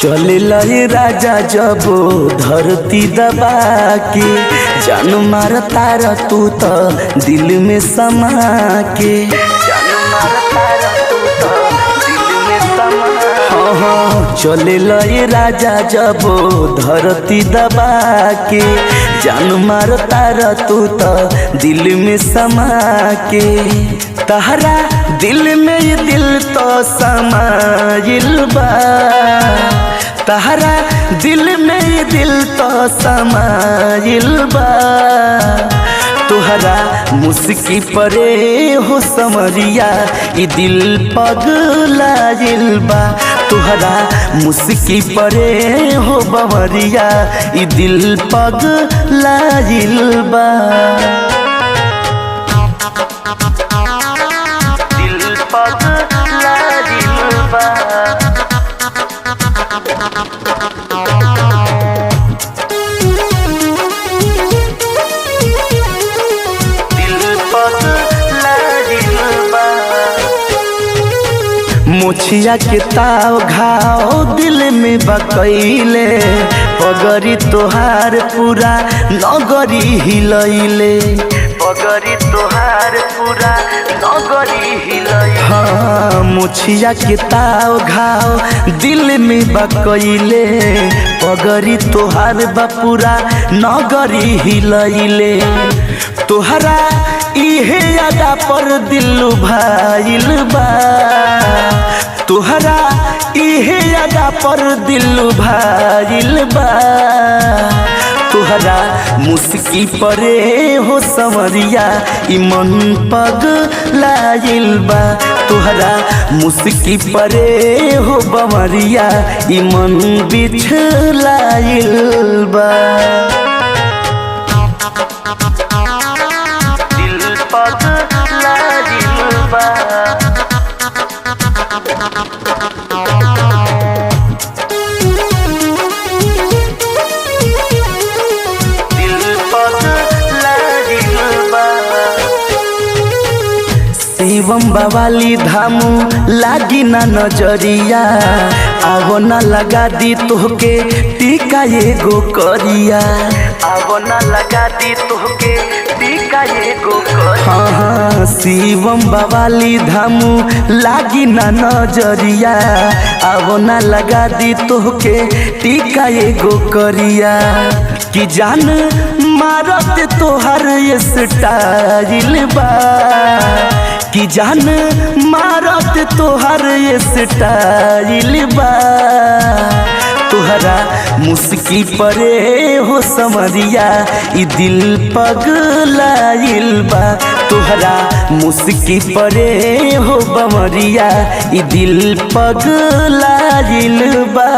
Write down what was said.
चले लहे राजा जब धरती दबा के जान मार तार तू तो दिल में समा के जान मार तार तू तो दिल में समा। हाँ चले लहे राजा जब धरती दबा के जान मार तार तू तो दिल में समा के तहरा दिल में ये दिल तो समाइल बा तहरा दिल में ये दिल तो समाइल बा तुहरा मुस्की परे हो समरिया ये दिल पगलाइल बा तुहरा मुस्की परे हो बवरिया ये दिल पगलाइल बा दिल पगलाइल बा मुछिया के ताव घाव दिल में बकैले पगरी तोहार पूरा नगरी हिलैले पगरी तोहार पूरा नगरी हिलैले। हाँ मुछिया के ताव घाव दिल में बकैले पगरी तोहार बपूरा नगरी हिलैले तोहरा इहे यादा पर दिल भाइल बा तुहरा इहे यादा पर दिल भाइल बा तुहरा मुस्की परे हो समरिया ई मन पगलाइल बा तुहरा मुस्की परे हो बमरिया ई मन बिछलाइल बा दिल पगलाइल बा शिवम बवाली धामू लागी ना नजरिया आवो ना लगा दी तोहके टीका एगो करिया आवो ना लगा दी तोहके टीका एगो करिया। हाँ शिवम बवाली धामू लागी ना नजरिया आवो ना लगा दी तोहके टीका एगो करिया कि जान मारत तोहर ये स्टाइल बा कि जान मारत तोहर ये स्टाइल बा तुहरा मुस्की परे हो समरिया ई दिल पगलाइल बा तुहरा मुस्की परे हो बमरिया ई दिल पगलाइल बा।